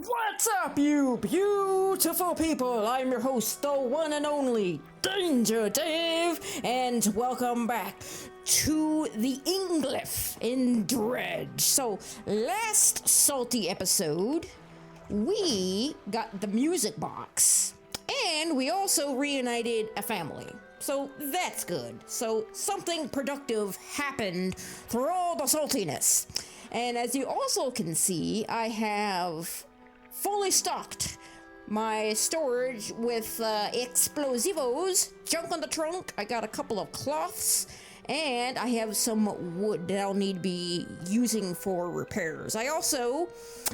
What's up, you beautiful people? I'm your host, the one and only Danger Dave, and welcome back to the Inglyph in Dredge. So, last salty episode, we got the music box, and we also reunited a family. So that's good. So something productive happened through all the saltiness. And as you also can see, I have fully stocked my storage with explosivos, junk on the trunk. I got a couple of cloths, and I have some wood that I'll need to be using for repairs. I also,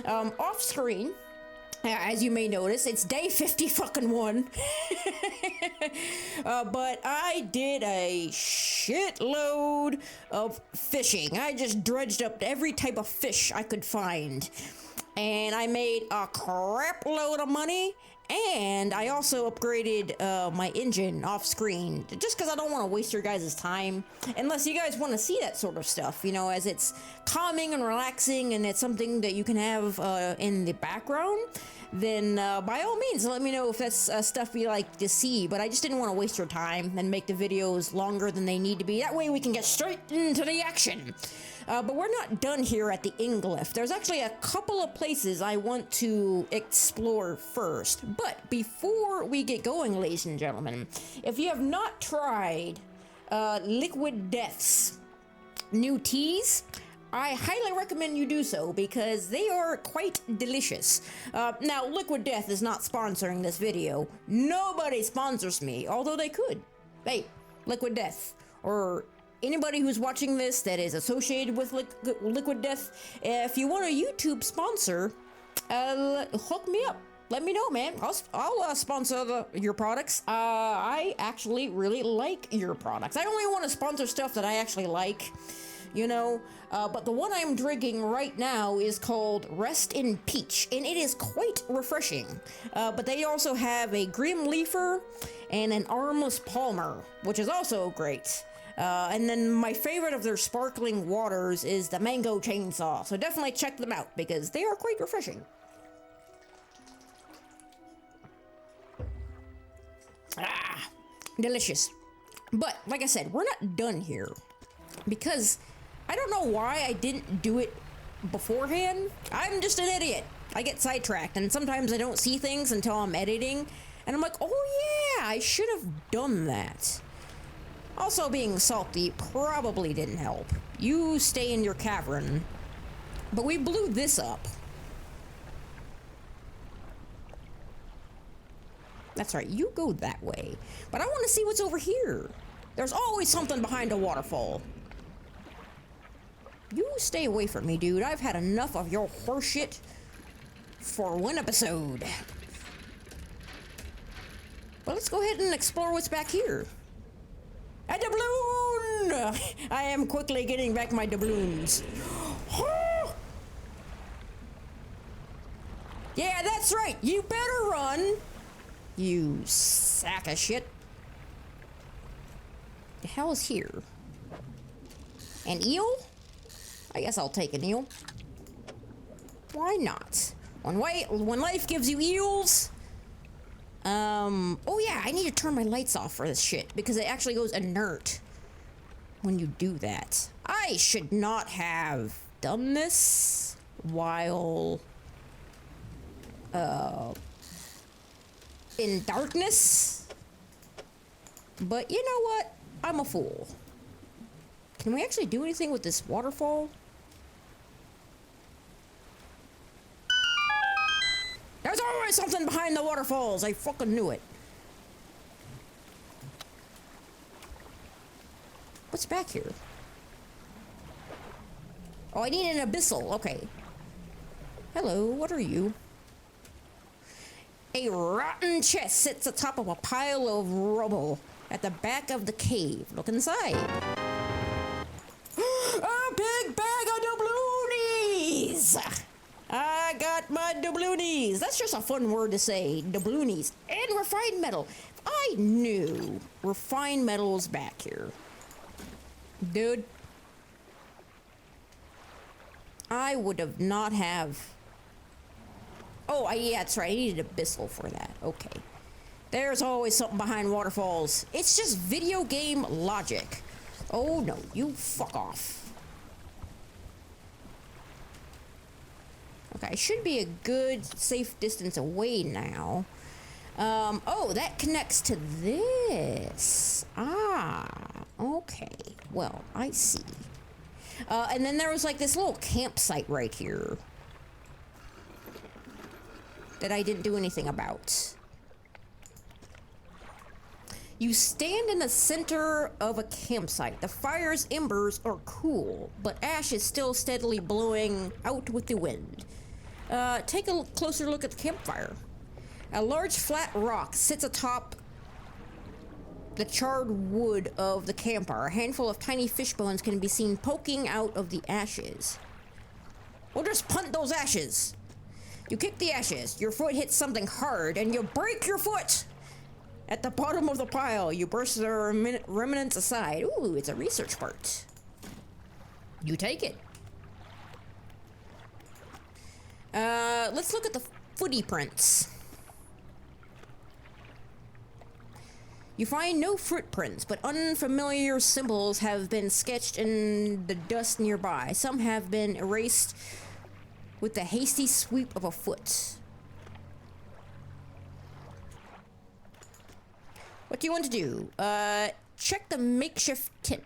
off screen, as you may notice, it's day 50 fucking one. But I did a shitload of fishing. I just dredged up every type of fish I could find. And I made a crap load of money, and I also upgraded my engine off screen, just because I don't want to waste your guys' time, unless you guys want to see that sort of stuff, you know, as it's calming and relaxing, and it's something that you can have in the background. Then by all means, let me know if that's stuff you like to see, but I just didn't want to waste your time and make the videos longer than they need to be. That way we can get straight into the action. But we're not done here at the Inglyph. There's actually a couple of places I want to explore first. But before we get going, ladies and gentlemen, if you have not tried Liquid Death's new teas, I highly recommend you do so because they are quite delicious. Now, Liquid Death is not sponsoring this video. Nobody sponsors me, although they could. Hey, Liquid Death, or anybody who's watching this that is associated with Liquid Death, if you want a YouTube sponsor, hook me up. Let me know, man. I'll sponsor your products. I actually really like your products. I only want to sponsor stuff that I actually like, you know. But the one I'm drinking right now is called Rest in Peach, and it is quite refreshing. But they also have a Grim Leafer and an Armless Palmer, which is also great. And then my favorite of their sparkling waters is the Mango Chainsaw, so definitely check them out because they are quite refreshing. Ah, delicious. But, like I said, we're not done here because I don't know why I didn't do it beforehand. I'm just an idiot. I get sidetracked, and sometimes I don't see things until I'm editing, and I'm like, oh yeah, I should have done that. Also, being salty probably didn't help. You stay in your cavern. But we blew this up. That's right, you go that way. But I want to see what's over here. There's always something behind a waterfall. You stay away from me, dude. I've had enough of your horseshit for one episode. Well, let's go ahead and explore what's back here. A doubloon! I am quickly getting back my doubloons. Yeah, that's right. You better run. You sack of shit. The hell is here? An eel? I guess I'll take an eel. Why not? When life gives you eels. Oh yeah, I need to turn my lights off for this shit because it actually goes inert when you do that. I should not have done this while in darkness. But you know what? I'm a fool. Can we actually do anything with this waterfall? There's always something behind the waterfalls. I fucking knew it. What's back here? Oh, I need an abyssal. Okay. Hello, what are you? A rotten chest sits atop of a pile of rubble at the back of the cave. Look inside. A big bag of doubloonies! I got my doubloonies. That's just a fun word to say. Doubloonies. And refined metal. I knew refined metal was back here. Dude. I would have not have... Oh, yeah, that's right. I needed abyssal for that. Okay. There's always something behind waterfalls. It's just video game logic. Oh, no. You fuck off. Okay, I should be a good, safe distance away now. Oh, that connects to this. Ah, okay. Well, I see. And then there was like this little campsite right here that I didn't do anything about. You stand in the center of a campsite. The fire's embers are cool, but ash is still steadily blowing out with the wind. Take a closer look at the campfire. A large flat rock sits atop the charred wood of the campfire. A handful of tiny fish bones can be seen poking out of the ashes. We'll just punt those ashes. You kick the ashes, your foot hits something hard, and you break your foot! At the bottom of the pile, you burst the remnants aside. Ooh, it's a research part. You take it. Let's look at the footy prints. You find no footprints, but unfamiliar symbols have been sketched in the dust nearby. Some have been erased with the hasty sweep of a foot. What do you want to do? Check the makeshift tent.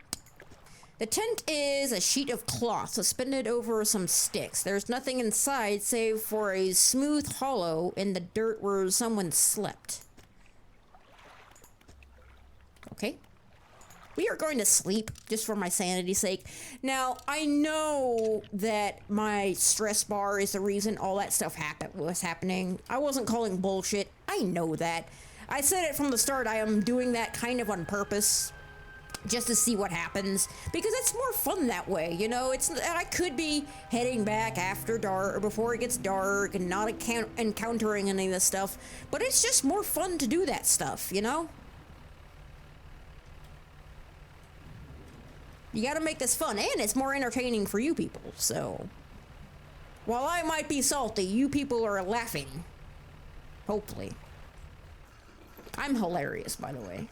The tent is a sheet of cloth suspended over some sticks. There's nothing inside save for a smooth hollow in the dirt where someone slept. Okay. We are going to sleep, just for my sanity's sake. Now, I know that my stress bar is the reason all that stuff was happening. I wasn't calling bullshit. I know that. I said it from the start. I am doing that kind of on purpose, just to see what happens, because it's more fun that way, you know. I could be heading back after dark or before it gets dark and not encountering any of this stuff, but it's just more fun to do that stuff, you know. You gotta make this fun, and it's more entertaining for you people, so while I might be salty, you people are laughing. Hopefully. I'm hilarious, by the way.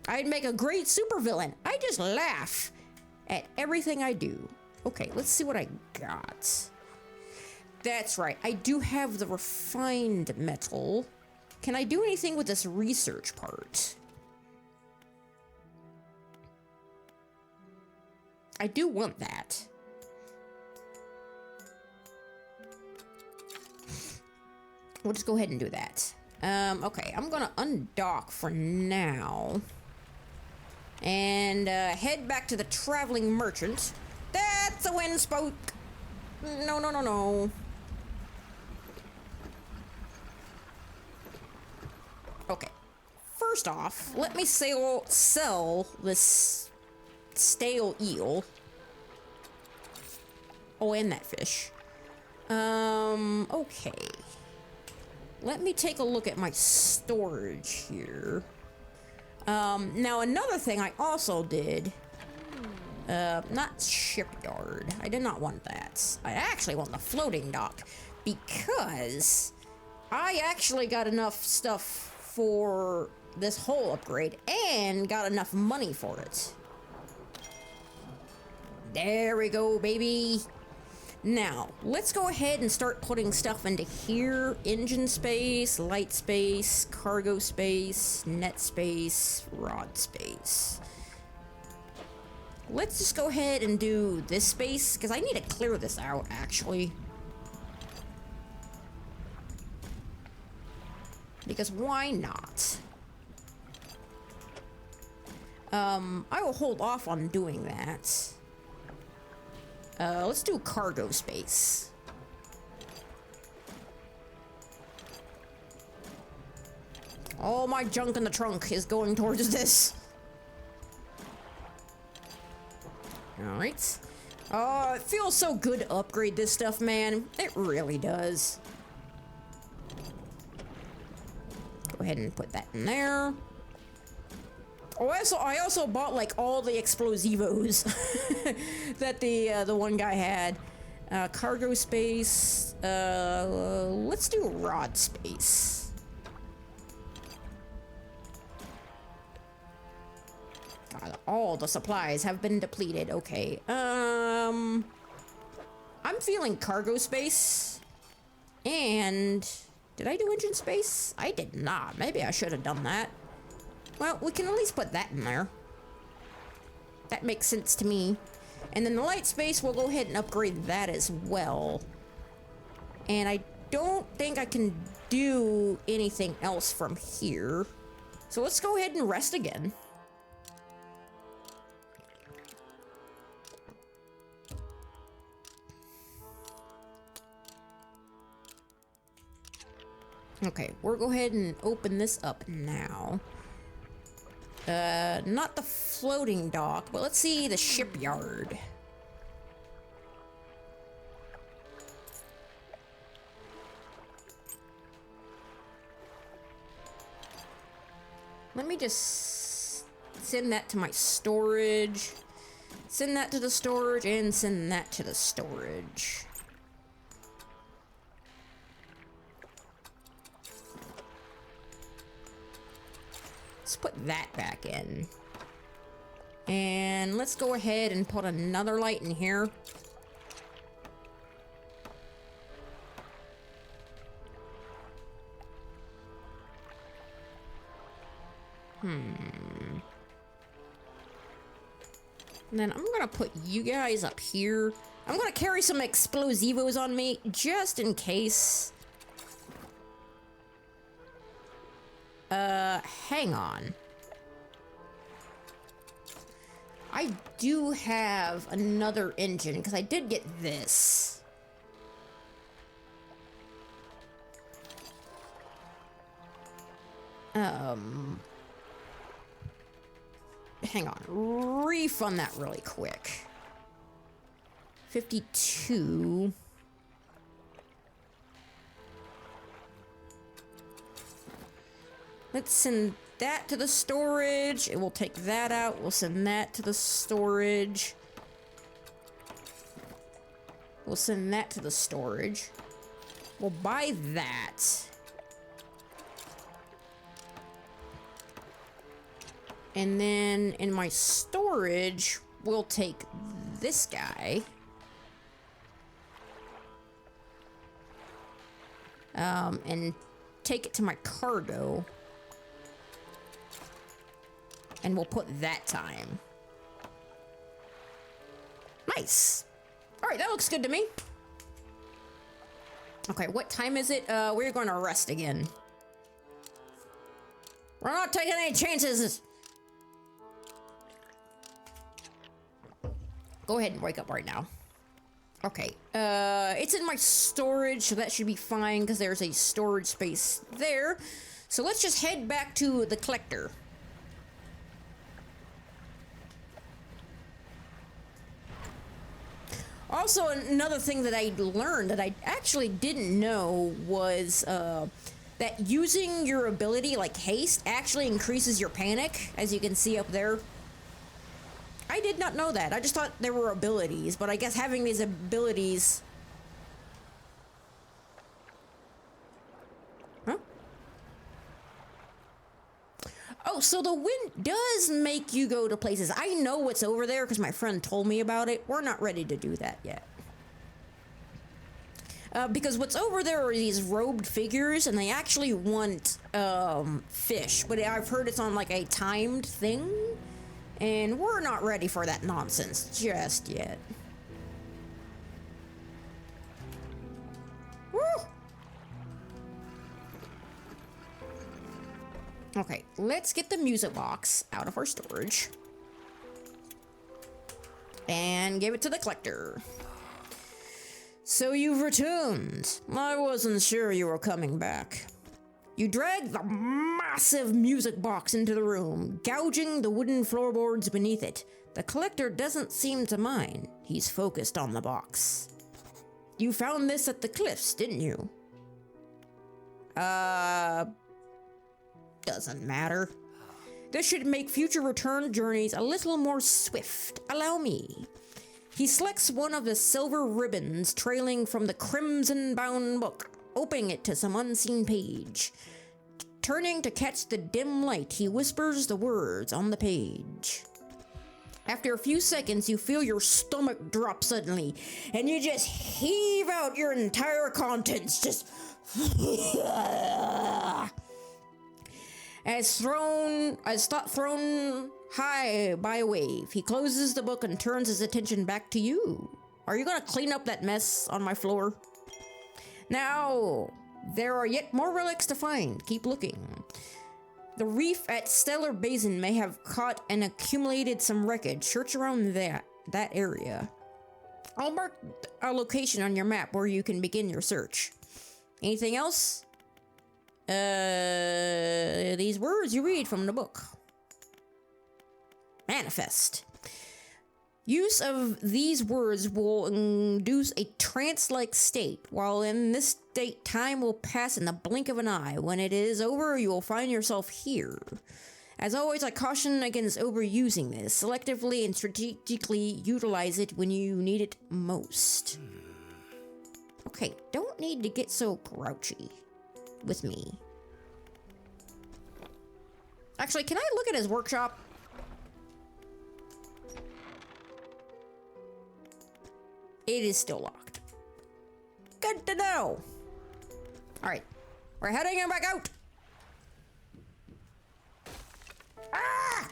I'd make a great supervillain. I just laugh at everything I do. Okay, let's see what I got. That's right, I do have the refined metal. Can I do anything with this research part? I do want that. We'll just go ahead and do that. Okay, I'm gonna undock for now. And head back to the traveling merchant. That's a wind spoke. No, no, no, no. Okay. First off, let me sell this stale eel. Oh, and that fish. Okay. Let me take a look at my storage here. Now another thing I also did, not shipyard. I did not want that. I actually want the floating dock because I actually got enough stuff for this whole upgrade and got enough money for it. There we go, baby. Now, let's go ahead and start putting stuff into here. Engine space, light space, cargo space, net space, rod space. Let's just go ahead and do this space, because I need to clear this out, actually. Because why not? I will hold off on doing that. Let's do cargo space. All my junk in the trunk is going towards this. Alright. Oh, it feels so good to upgrade this stuff, man. It really does. Go ahead and put that in there. Oh, I also bought like all the explosivos that the one guy had. Cargo space. Let's do rod space. God, all the supplies have been depleted. Okay. I'm feeling cargo space. And did I do engine space? I did not. Maybe I should have done that. Well, we can at least put that in there. That makes sense to me. And then the light space, we'll go ahead and upgrade that as well. And I don't think I can do anything else from here. So let's go ahead and rest again. Okay, we'll go ahead and open this up now. Not the floating dock, but let's see the shipyard. Let me just send that to my storage. Send that to the storage and send that to the storage. Let's put that back in. And let's go ahead and put another light in here. And then I'm gonna put you guys up here. I'm gonna carry some explosivos on me just in case. Hang on. I do have another engine, because I did get this. Hang on. Refund that really quick. 52. Let's send that to the storage. It will take that out. We'll send that to the storage. We'll send that to the storage. We'll buy that. And then in my storage, we'll take this guy. And take it to my cargo. And we'll put that time. Nice. All right, that looks good to me. Okay, what time is it? We're going to rest again. We're not taking any chances. Go ahead and wake up right now. Okay, it's in my storage, so that should be fine because there's a storage space there. So let's just head back to the collector. Also, another thing that I learned that I actually didn't know was that using your ability, like haste, actually increases your panic, as you can see up there. I did not know that. I just thought there were abilities, but I guess having these abilities... Huh? Oh, so the wind does make you go to places. I know what's over there because my friend told me about it. We're not ready to do that yet. Because what's over there are these robed figures, and they actually want fish. But I've heard it's on like a timed thing, and we're not ready for that nonsense just yet. Woo! Okay, let's get the music box out of our storage. And give it to the collector. So you've returned. I wasn't sure you were coming back. You dragged the massive music box into the room, gouging the wooden floorboards beneath it. The collector doesn't seem to mind. He's focused on the box. You found this at the cliffs, didn't you? Doesn't matter. This should make future return journeys a little more swift. Allow me. He selects one of the silver ribbons trailing from the crimson-bound book, opening it to some unseen page. Turning to catch the dim light, he whispers the words on the page. After a few seconds, you feel your stomach drop suddenly, and you just heave out your entire contents, just... as thrown high by a wave. He closes the book and turns his attention back to you. Are you gonna clean up that mess on my floor? Now, there are yet more relics to find. Keep looking. The reef at Stellar Basin may have caught and accumulated some wreckage. Search around that area. I'll mark a location on your map where you can begin your search. Anything else? These words you read from the book. Manifest. Use of these words will induce a trance-like state. While in this state, time will pass in the blink of an eye. When it is over, you will find yourself here. As always, I caution against overusing this. Selectively and strategically utilize it when you need it most. Okay, don't need to get so grouchy with me. Actually, can I look at his workshop? It is still locked. Good to know. Alright, we're heading him back out. Ah!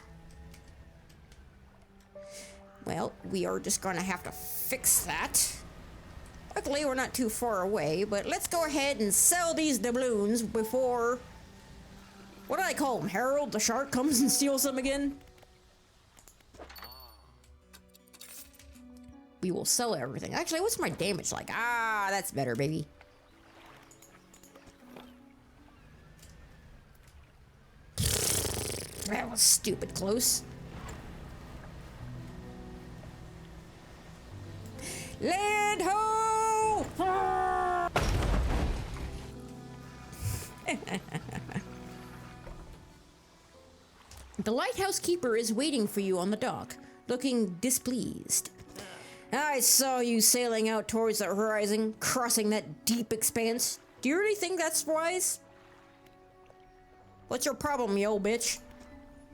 Well, we are just gonna have to fix that. Luckily, we're not too far away, but let's go ahead and sell these doubloons before... What do I call him? Harold the Shark comes and steals them again? We will sell everything. Actually, what's my damage like? Ah, that's better, baby. That was stupid close. Land ho! Ah! The lighthouse keeper is waiting for you on the dock, looking displeased. I saw you sailing out towards the horizon, crossing that deep expanse. Do you really think that's wise? What's your problem, you old bitch?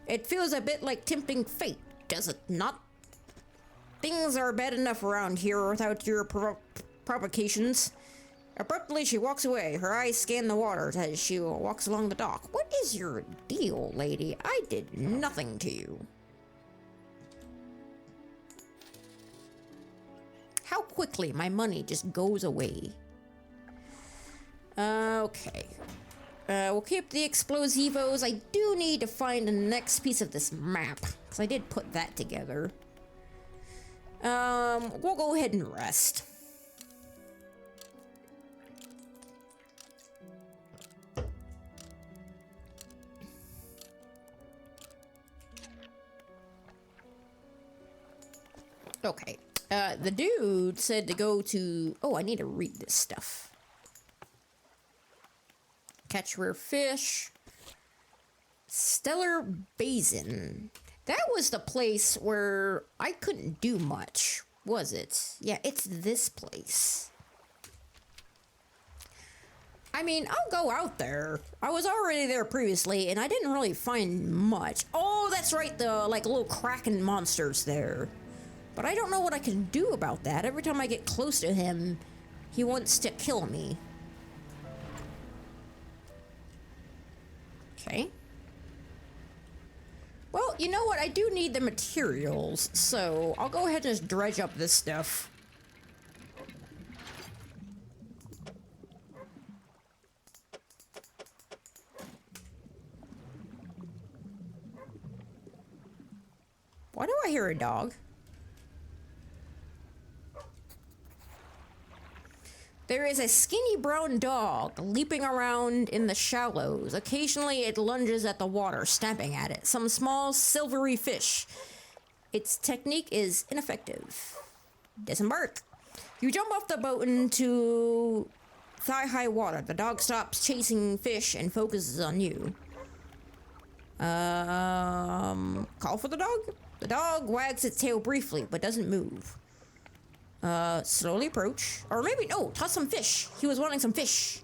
It feels a bit like tempting fate, does it not? Things are bad enough around here without your provocations. Abruptly, she walks away. Her eyes scan the waters as she walks along the dock. What is your deal, lady? I did nothing to you. How quickly my money just goes away. Okay. We'll keep the explosivos. I do need to find the next piece of this map, because I did put that together. We'll go ahead and rest. Okay. The dude said to go to... Oh, I need to read this stuff. Catch rare fish. Stellar Basin. That was the place where I couldn't do much, was it? Yeah, it's this place. I mean, I'll go out there. I was already there previously, and I didn't really find much. Oh, that's right, the, like, little kraken monsters there. But I don't know what I can do about that. Every time I get close to him, he wants to kill me. Okay. Well, you know what? I do need the materials, so I'll go ahead and just dredge up this stuff. Why do I hear a dog? There is a skinny brown dog leaping around in the shallows. Occasionally it lunges at the water, snapping at it. Some small silvery fish. Its technique is ineffective. Disembark. You jump off the boat into thigh-high water. The dog stops chasing fish and focuses on you. Call for the dog? The dog wags its tail briefly, but doesn't move. Slowly approach. Or maybe, no, toss some fish. He was wanting some fish.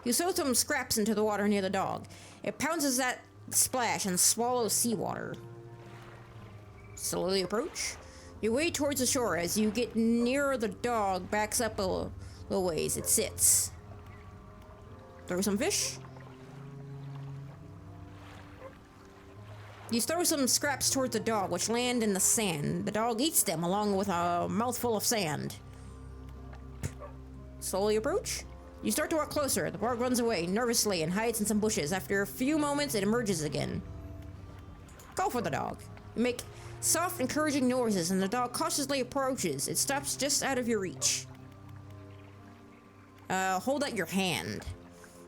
You throw some scraps into the water near the dog. It pounces that splash and swallows seawater. Slowly approach. You wade towards the shore. As you get nearer, the dog backs up a little ways. It sits. Throw some fish. You throw some scraps towards the dog, which land in the sand. The dog eats them along with a mouthful of sand. Slowly approach. You start to walk closer. The dog runs away nervously and hides in some bushes. After a few moments, it emerges again. Call for the dog. You make soft, encouraging noises, and the dog cautiously approaches. It stops just out of your reach. Hold out your hand.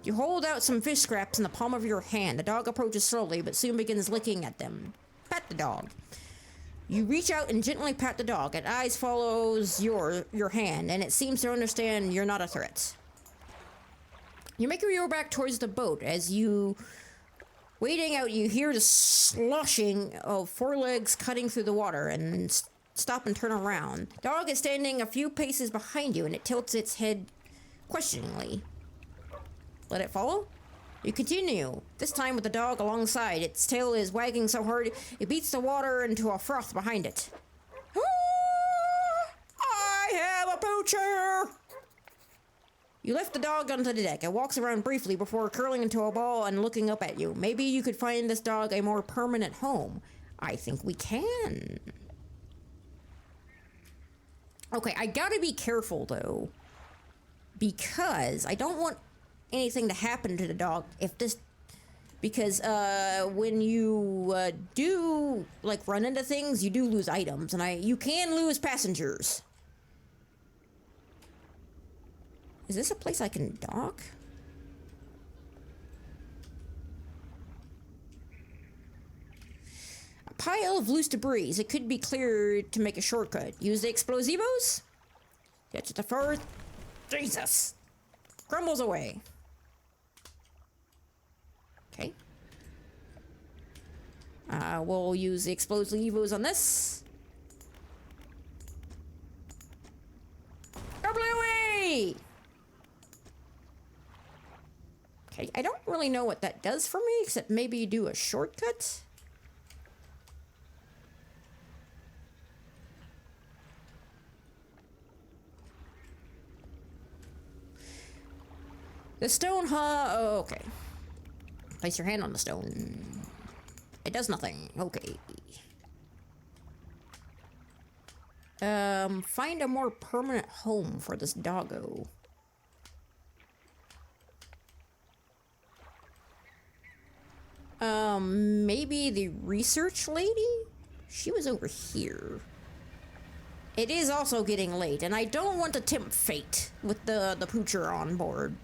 You hold out some fish scraps in the palm of your hand. The dog approaches slowly, but soon begins licking at them. Pat the dog. You reach out and gently pat the dog. Its eyes follows your hand, and it seems to understand you're not a threat. You make your way back towards the boat. As you wading out, you hear the sloshing of forelegs cutting through the water, and stop and turn around. The dog is standing a few paces behind you, and it tilts its head questioningly. Let it follow. You continue, this time with the dog alongside. Its tail is wagging so hard it beats the water into a froth behind it. I have a poacher! You lift the dog onto the deck. It walks around briefly before curling into a ball and looking up at you. Maybe you could find this dog a more permanent home. I think we can. Okay, I gotta be careful though, because I don't want anything to happen to the dog if this, because when you do like run into things, you do lose items, and you can lose passengers. Is this a place I can dock? A pile of loose debris. It could be cleared to make a shortcut. Use the explosivos. Get to the first. Jesus. Crumbles away. Okay. We'll use the explosivos on this. Away! Okay, I don't really know what that does for me, except maybe you do a shortcut. The stone, oh, okay. Place your hand on the stone. It does nothing. Okay. Find a more permanent home for this doggo. Maybe the research lady? She was over here. It is also getting late, and I don't want to tempt fate with the poocher on board.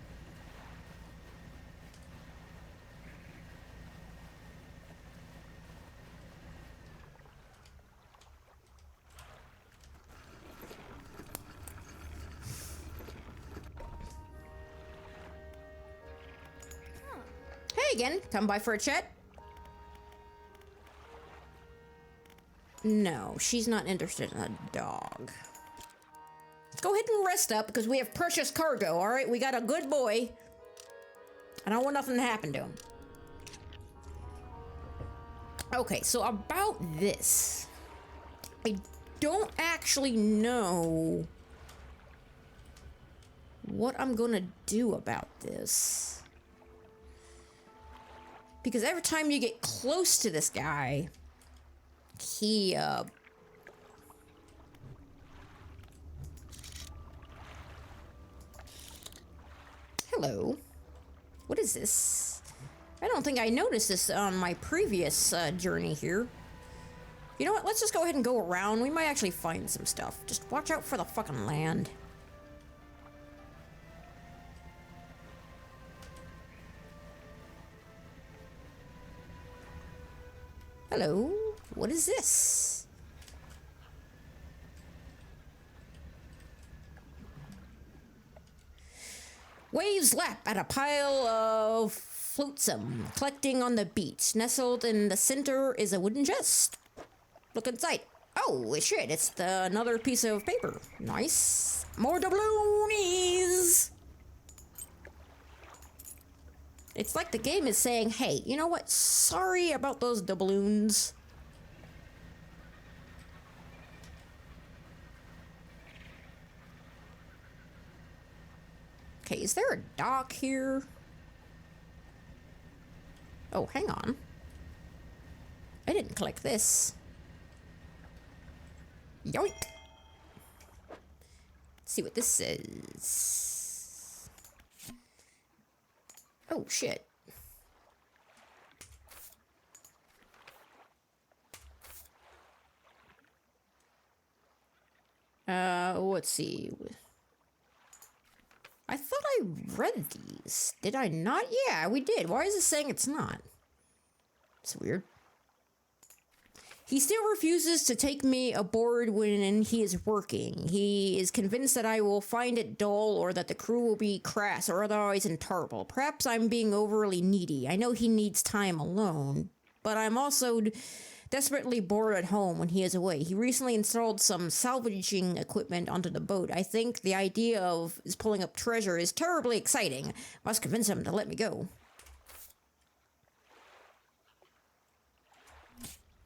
Hey again, come by for a chat? No, she's not interested in a dog. Let's go ahead and rest up because we have precious cargo, alright? We got a good boy. I don't want nothing to happen to him. Okay, so about this. I don't actually know what I'm gonna do about this. Because every time you get close to this guy, he, hello. What is this? I don't think I noticed this on my previous journey here. You know what? Let's just go ahead and go around. We might actually find some stuff. Just watch out for the fucking land. Hello? What is this? Waves lap at a pile of flotsam collecting on the beach. Nestled in the center is a wooden chest. Look inside. Oh, shit, it's another piece of paper. Nice. More doubloonies! It's like the game is saying, hey, you know what? Sorry about those doubloons. Okay, is there a dock here? Oh, hang on. I didn't click this. Yoink! Let's see what this says. Oh, shit. Let's see. I thought I read these. Did I not? Yeah, we did. Why is it saying it's not? It's weird. He still refuses to take me aboard when he is working. He is convinced that I will find it dull or that the crew will be crass or otherwise intolerable. Perhaps I'm being overly needy. I know he needs time alone, but I'm also desperately bored at home when he is away. He recently installed some salvaging equipment onto the boat. I think the idea of pulling up treasure is terribly exciting. Must convince him to let me go.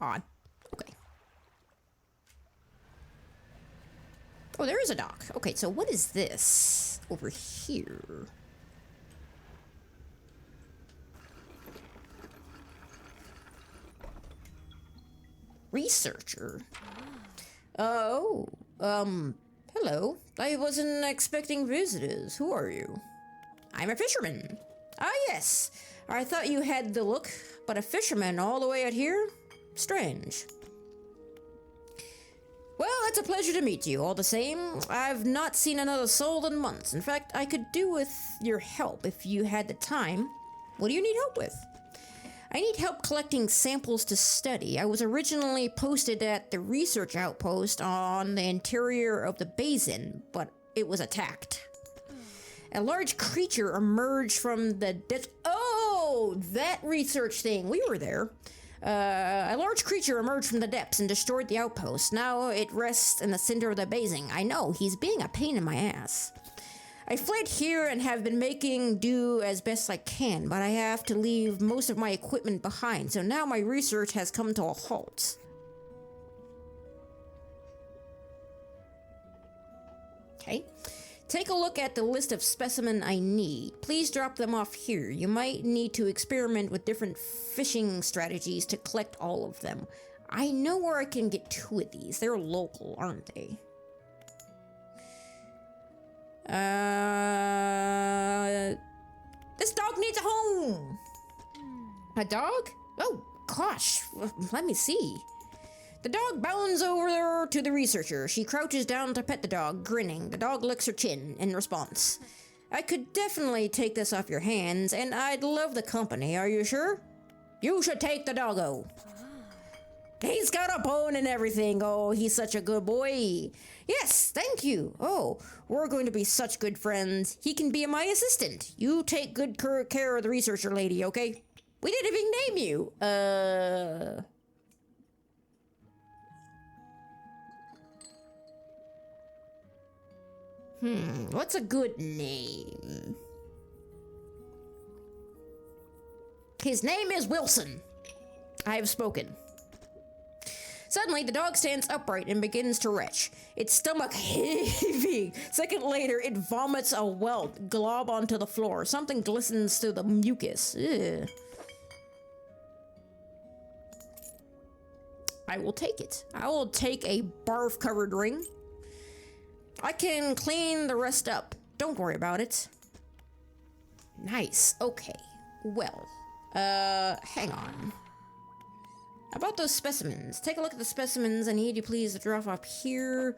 Odd. Okay. Oh, there is a dock. Okay, so what is this over here? Researcher. Oh, hello. I wasn't expecting visitors. Who are you? I'm a fisherman. Ah, yes. I thought you had the look, but a fisherman all the way out here? Strange. Well, it's a pleasure to meet you. All the same, I've not seen another soul in months. In fact, I could do with your help if you had the time. What do you need help with? I need help collecting samples to study. I was originally posted at the research outpost on the interior of the basin, but it was attacked. A large creature emerged from the depths. Oh, that research thing. We were there. A large creature emerged from the depths and destroyed the outpost. Now it rests in the center of the basin. I know, he's being a pain in my ass. I fled here and have been making do as best I can, but I have to leave most of my equipment behind, so now my research has come to a halt. Okay. Take a look at the list of specimens I need. Please drop them off here. You might need to experiment with different fishing strategies to collect all of them. I know where I can get 2 of these. They're local, aren't they? This dog needs a home! A dog? Oh, gosh. Let me see. The dog bounds over to the researcher. She crouches down to pet the dog, grinning. The dog licks her chin in response. I could definitely take this off your hands, and I'd love the company. Are you sure? You should take the doggo. He's got a bone and everything. Oh, he's such a good boy. Yes, thank you. Oh, we're going to be such good friends. He can be my assistant. You take good care of the researcher lady, okay? We didn't even name you. What's a good name? His name is Wilson. I have spoken. Suddenly, the dog stands upright and begins to retch, its stomach heaving. Second later, it vomits a welt glob onto the floor. Something glistens through the mucus. Ugh. I will take it. I will take a barf-covered ring. I can clean the rest up. Don't worry about it. Nice. Okay. Well, hang on. About those specimens. Take a look at the specimens. I need you please to drop off here.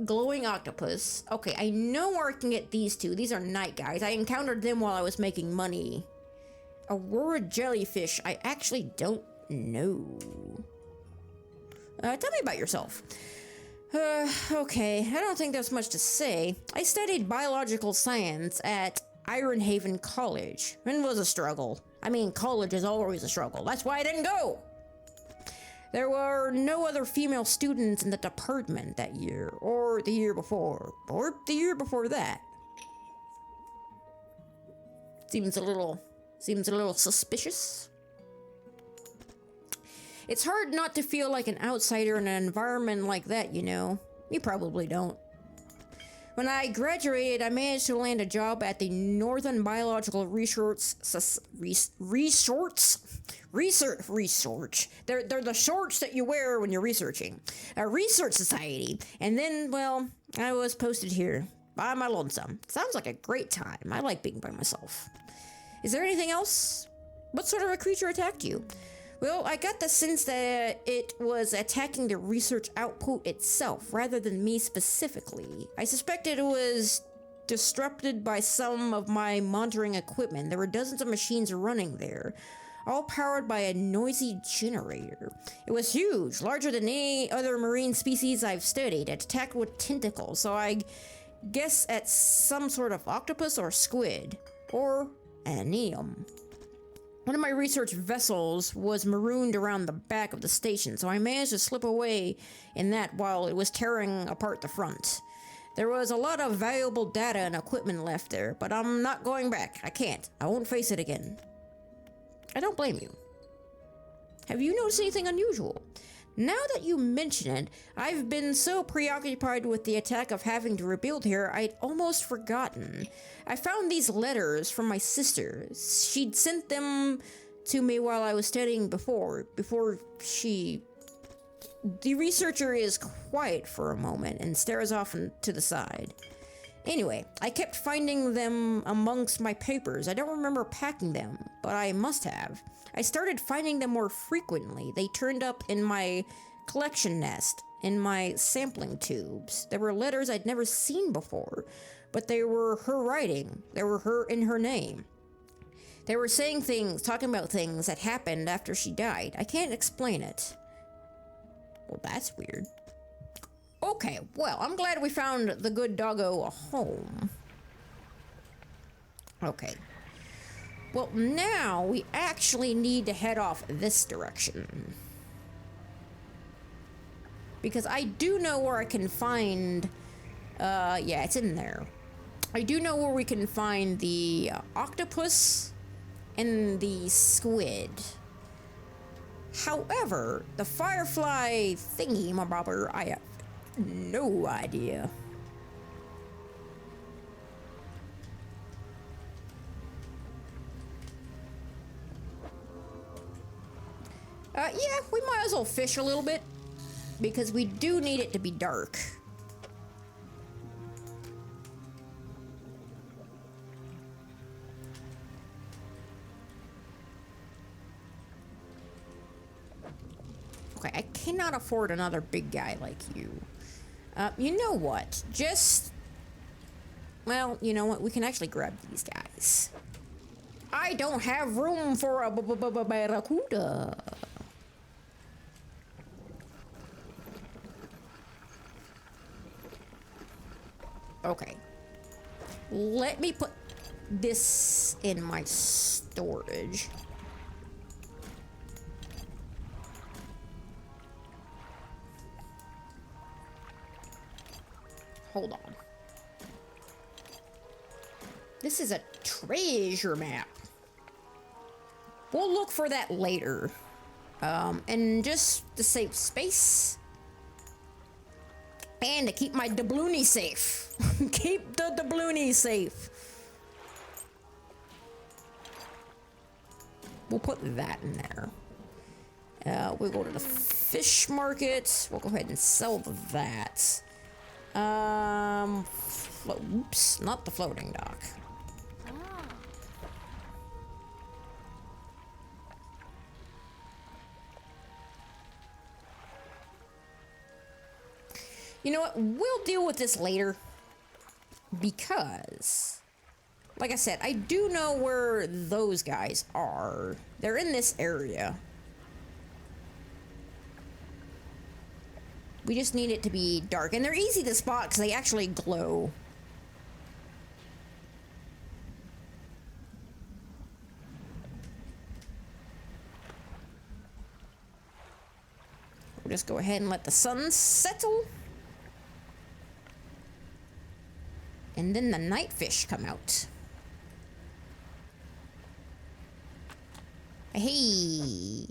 Glowing octopus. Okay, I know where I can get these 2. These are night guys. I encountered them while I was making money. Aurora jellyfish. I actually don't know. Tell me about yourself. Okay, I don't think there's much to say. I studied biological science at Ironhaven College. It was a struggle. I mean, college is always a struggle. That's why I didn't go. There were no other female students in the department that year, or the year before, or the year before that. Seems a little suspicious. It's hard not to feel like an outsider in an environment like that, you know. You probably don't. When I graduated, I managed to land a job at the Northern Biological Research. They're the shorts that you wear when you're researching. A research society. And then, well, I was posted here by my lonesome. Sounds like a great time. I like being by myself. Is there anything else? What sort of a creature attacked you? Well, I got the sense that it was attacking the research output itself, rather than me specifically. I suspected it was disrupted by some of my monitoring equipment. There were dozens of machines running there, all powered by a noisy generator. It was huge, larger than any other marine species I've studied. It attacked with tentacles, so I guess at some sort of octopus or squid, or an anium. One of my research vessels was marooned around the back of the station, so I managed to slip away in that while it was tearing apart the front. There was a lot of valuable data and equipment left there, but I'm not going back. I can't. I won't face it again. I don't blame you. Have you noticed anything unusual? Now that you mention it, I've been so preoccupied with the attack of having to rebuild here, I'd almost forgotten. I found these letters from my sister. She'd sent them to me while I was studying before she... The researcher is quiet for a moment and stares off to the side. Anyway, I kept finding them amongst my papers. I don't remember packing them, but I must have. I started finding them more frequently. They turned up in my collection nest, in my sampling tubes. There were letters I'd never seen before, but they were her writing. They were her in her name. They were saying things, talking about things that happened after she died. I can't explain it. Well, that's weird. Okay, well, I'm glad we found the good doggo a home. Okay. Well, now we actually need to head off this direction. Because I do know where I can find... yeah, it's in there. I do know where we can find the octopus and the squid. However, the firefly thingy-mabobber, I have no idea. Yeah, we might as well fish a little bit, because we do need it to be dark. Okay, I cannot afford another big guy like you. You know what? Well, you know what? We can actually grab these guys. I don't have room for a barracuda. Okay. Let me put this in my storage. Hold on. This is a treasure map. We'll look for that later. And just to save space. And to keep my doubloony safe. Keep the doubloony safe. We'll put that in there. We'll go to the fish market. We'll go ahead and sell that. Oops, not the floating dock. You know what? We'll deal with this later. Because, like I said, I do know where those guys are. They're in this area. We just need it to be dark. And they're easy to spot because they actually glow. We'll just go ahead and let the sun settle. And then the night fish come out. Hey!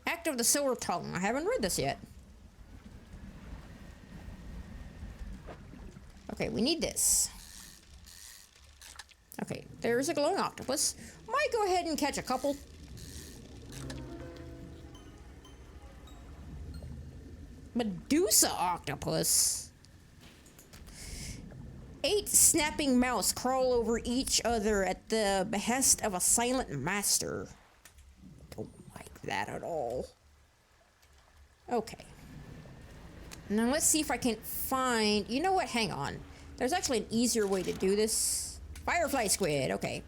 Act of the Silver Tongue. I haven't read this yet. Okay, we need this. Okay, there's a glowing octopus. Might go ahead and catch a couple. Medusa octopus. 8 snapping mouths crawl over each other at the behest of a silent master. Don't like that at all. Okay. Now let's see if I can find... You know what? Hang on. There's actually an easier way to do this. Firefly squid. Okay.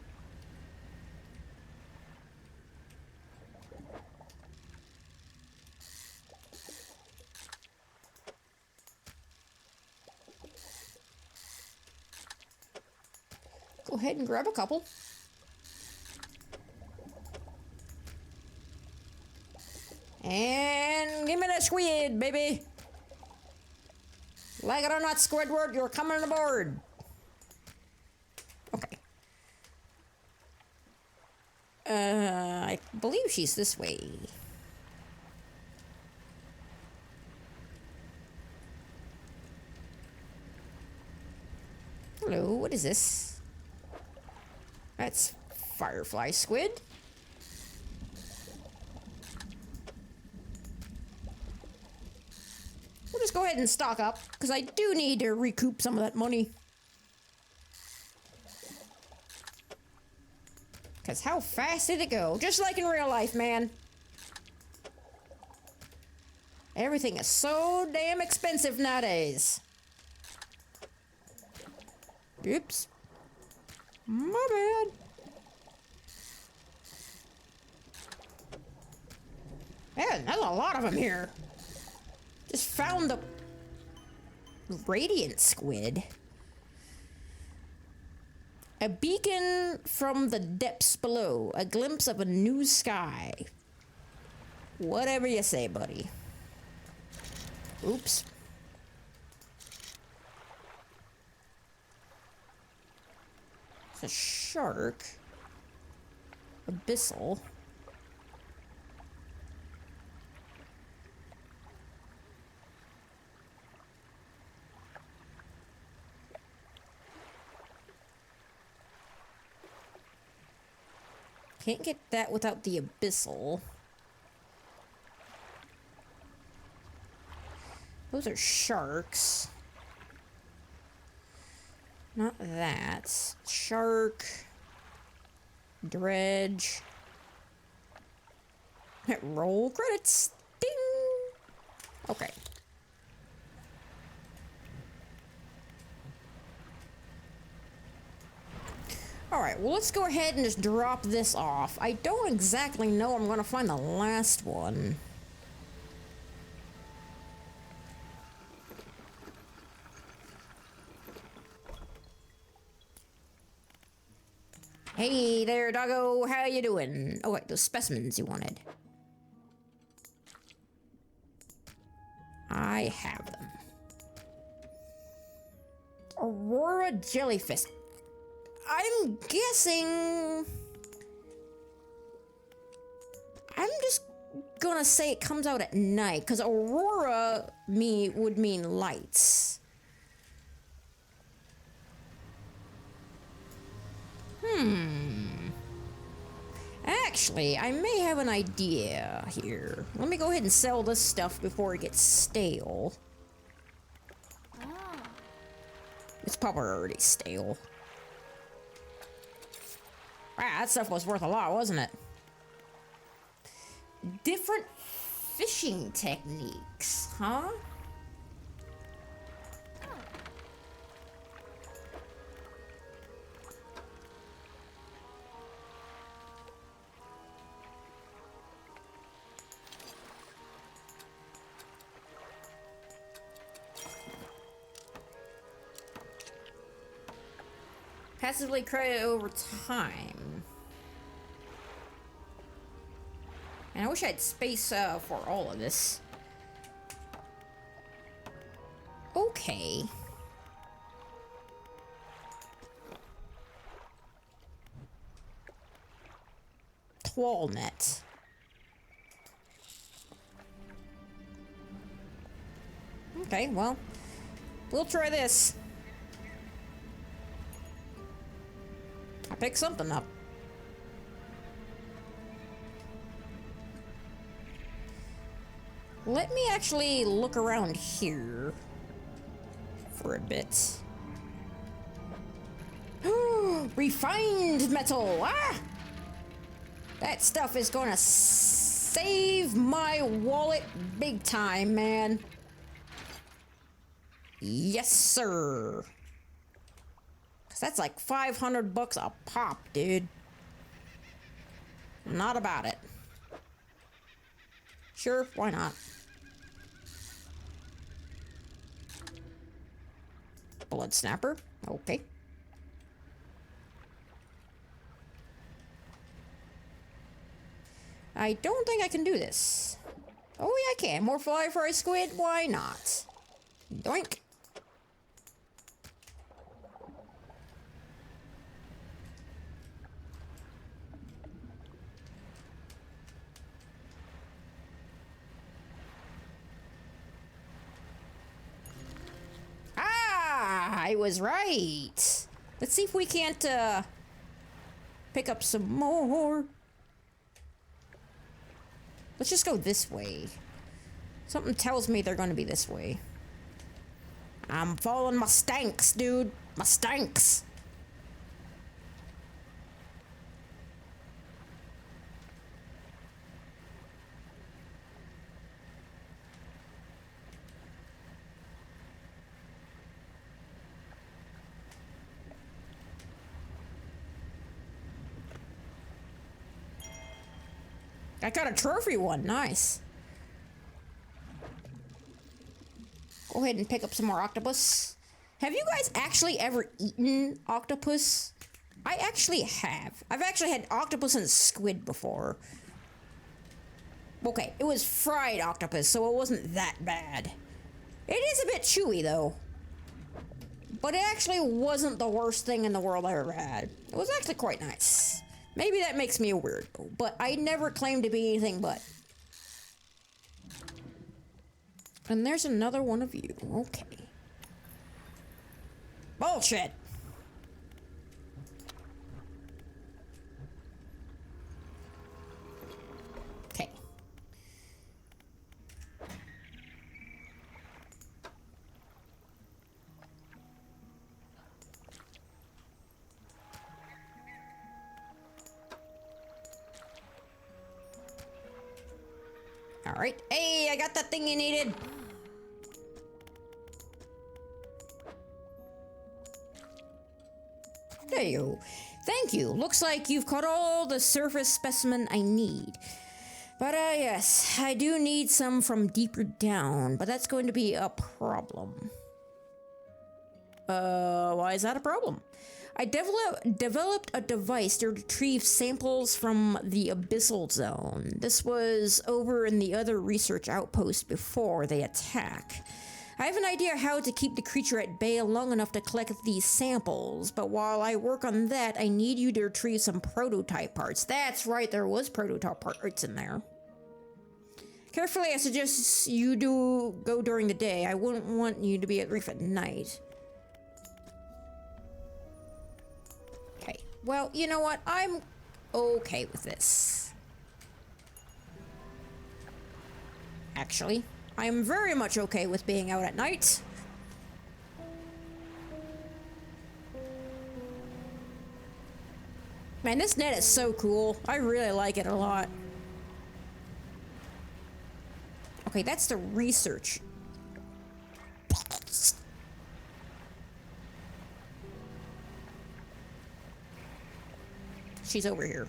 Go ahead and grab a couple. And give me that squid, baby. Like it or not, Squidward, you're coming aboard. Okay. I believe she's this way. Hello, what is this? That's firefly squid. We'll just go ahead and stock up, because I do need to recoup some of that money. Because how fast did it go? Just like in real life, man. Everything is so damn expensive nowadays. Oops. My bad. Man, there's a lot of them here. Just found the radiant squid. A beacon from the depths below. A glimpse of a new sky. Whatever you say, buddy. Oops. It's a shark. Abyssal. Can't get that without the abyssal. Those are sharks. Not that. Shark. Dredge. Roll credits. Ding! Okay. Alright, well let's go ahead and just drop this off. I don't exactly know I'm gonna find the last one. Hey there, doggo, how you doing? Oh wait, those specimens you wanted. I have them. Aurora jellyfish. I'm guessing... I'm just gonna say it comes out at night, because aurora would mean lights. Actually, I may have an idea here. Let me go ahead and sell this stuff before it gets stale. It's probably already stale. Wow, that stuff was worth a lot, wasn't it? Different fishing techniques, huh? Passively credit over time. And I wish I had space for all of this. Okay. Twall net. Okay, well, we'll try this. I picked something up. Let me actually look around here for a bit. Refined metal! Ah! That stuff is gonna save my wallet big time, man. Yes, sir. 'Cause that's like 500 bucks a pop, dude. Not about it. Sure, why not? Blood snapper. Okay. I don't think I can do this. Oh, yeah, I can. More fly for a squid? Why not? Doink. Ah, I was right. Let's see if we can't, pick up some more. Let's just go this way. Something tells me they're gonna be this way. I'm following my stanks, dude. My stanks. I got a trophy one. Nice. Go ahead and pick up some more octopus. Have you guys actually ever eaten octopus? I actually have. I've actually had octopus and squid before. Okay, it was fried octopus, so it wasn't that bad. It is a bit chewy, though. But it actually wasn't the worst thing in the world I ever had. It was actually quite nice. Maybe that makes me a weirdo, but I never claimed to be anything but. And there's another one of you. Okay. Bullshit! Okay. Alright. Hey, I got that thing you needed! There you go. Thank you. Looks like you've caught all the surface specimen I need. But, yes, I do need some from deeper down, but that's going to be a problem. Why is that a problem? I developed a device to retrieve samples from the abyssal zone. This was over in the other research outpost before they attack. I have an idea how to keep the creature at bay long enough to collect these samples, but while I work on that, I need you to retrieve some prototype parts. That's right, there was prototype parts in there. Carefully, I suggest you do go during the day. I wouldn't want you to be at reef at night. Okay, well, you know what? I'm okay with this. Actually. I am very much okay with being out at night. Man, this net is so cool. I really like it a lot. Okay, that's the research. She's over here.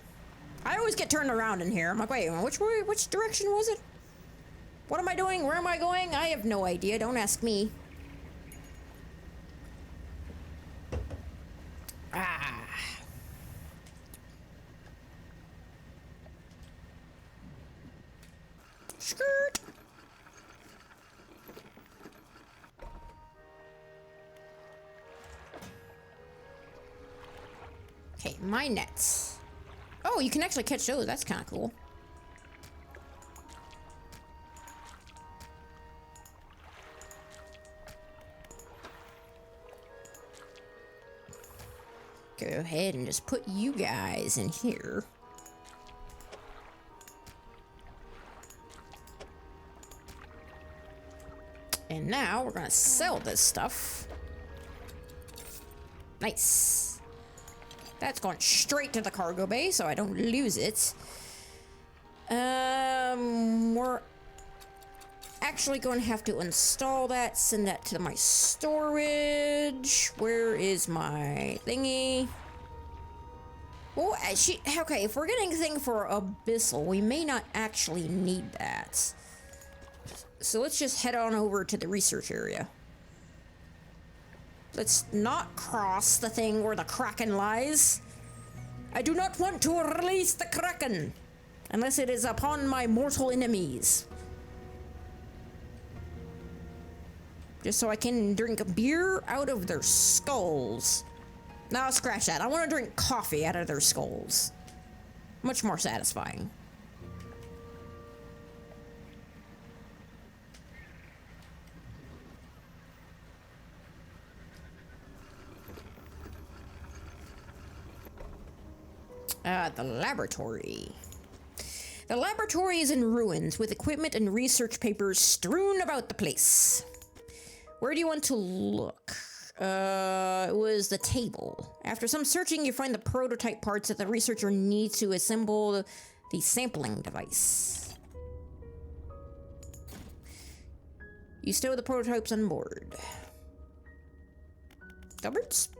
I always get turned around in here. I'm like, wait, which direction was it? What am I doing? Where am I going? I have no idea. Don't ask me. Ah. Skirt. Okay, my nets. Oh, you can actually catch those. That's kind of cool. Go ahead and just put you guys in here. And now we're gonna sell this stuff. Nice. That's going straight to the cargo bay so I don't lose it. We're actually going to have to install that, send that to my storage. Where is my thingy? Oh, okay, if we're getting a thing for Abyssal, we may not actually need that. So let's just head on over to the research area. Let's not cross the thing where the Kraken lies. I do not want to release the Kraken unless it is upon my mortal enemies. Just so I can drink beer out of their skulls. No, scratch that. I want to drink coffee out of their skulls. Much more satisfying. The laboratory. The laboratory is in ruins with equipment and research papers strewn about the place. Where do you want to look? It was the table. After some searching, you find the prototype parts that the researcher needs to assemble the sampling device. You stow the prototypes on board. Cupboards?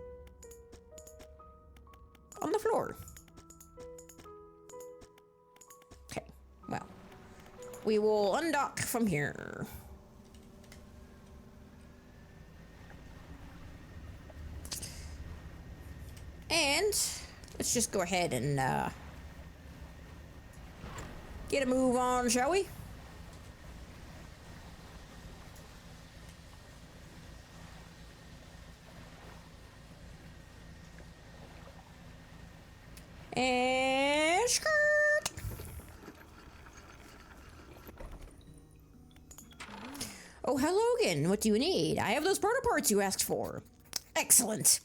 On the floor. Okay, well. We will undock from here. And let's just go ahead and get a move on, shall we? And skirt. Oh, hello again. What do you need? I have those proto parts you asked for. Excellent.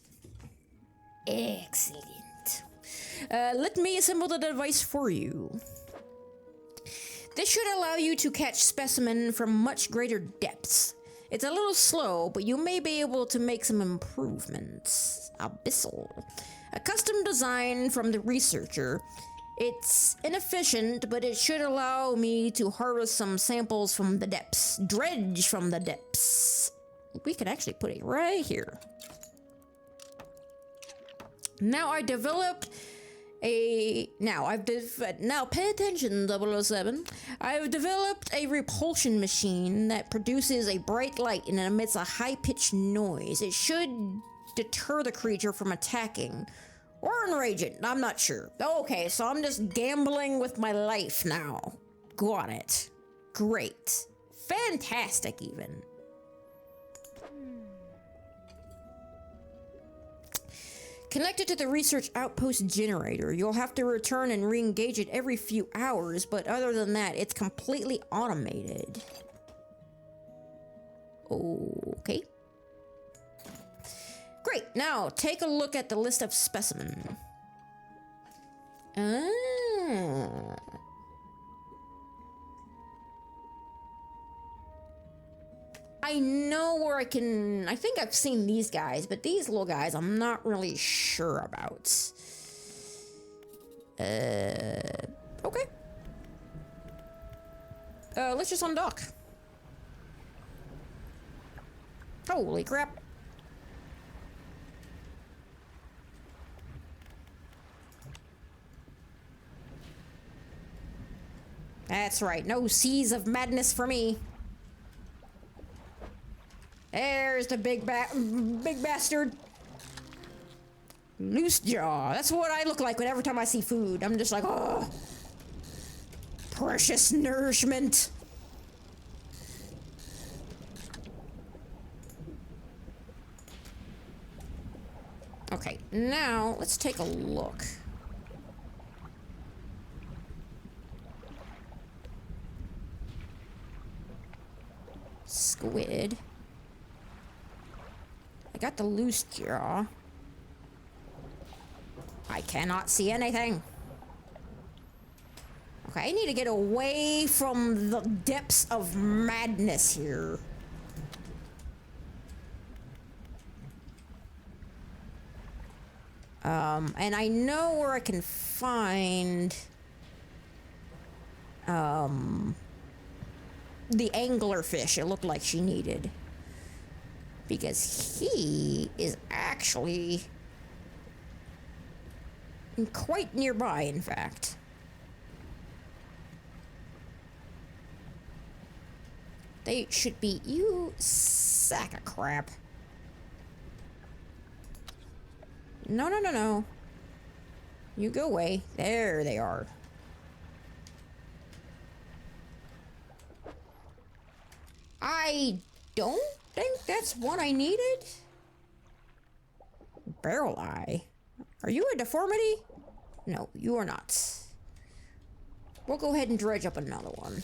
Excellent. Let me assemble the device for you. This should allow you to catch specimen from much greater depths. It's a little slow, but you may be able to make some improvements. Abyssal. A custom design from the researcher. It's inefficient, but it should allow me to harvest some samples from the depths. Dredge from the depths. We could actually put it right here. Now I developed a... Now pay attention, 007. I've developed a repulsion machine that produces a bright light and emits a high-pitched noise. It should deter the creature from attacking. Or enrage it, I'm not sure. Okay, so I'm just gambling with my life now. Got it. Great. Fantastic, even. Connected to the research outpost generator. You'll have to return and re-engage it every few hours, but other than that, it's completely automated. Okay. Great, now take a look at the list of specimen. I know where I think I've seen these guys, but these little guys I'm not really sure about. Okay. Let's just undock. Holy crap. That's right, no seas of madness for me. There's the big bastard. Loose jaw. That's what I look like whenever time I see food. I'm just like, oh, precious nourishment. now let's take a look. Squid. I got the loose jaw. I cannot see anything. Okay, I need to get away from the depths of madness here. And I know where I can find the anglerfish it looked like she needed. Because he is actually quite nearby, in fact. They should be... You sack of crap. No, no, no, no. You go away. There they are. I don't think that's what I needed. Barrel eye. Are you a deformity? No, you are not. We'll go ahead and dredge up another one.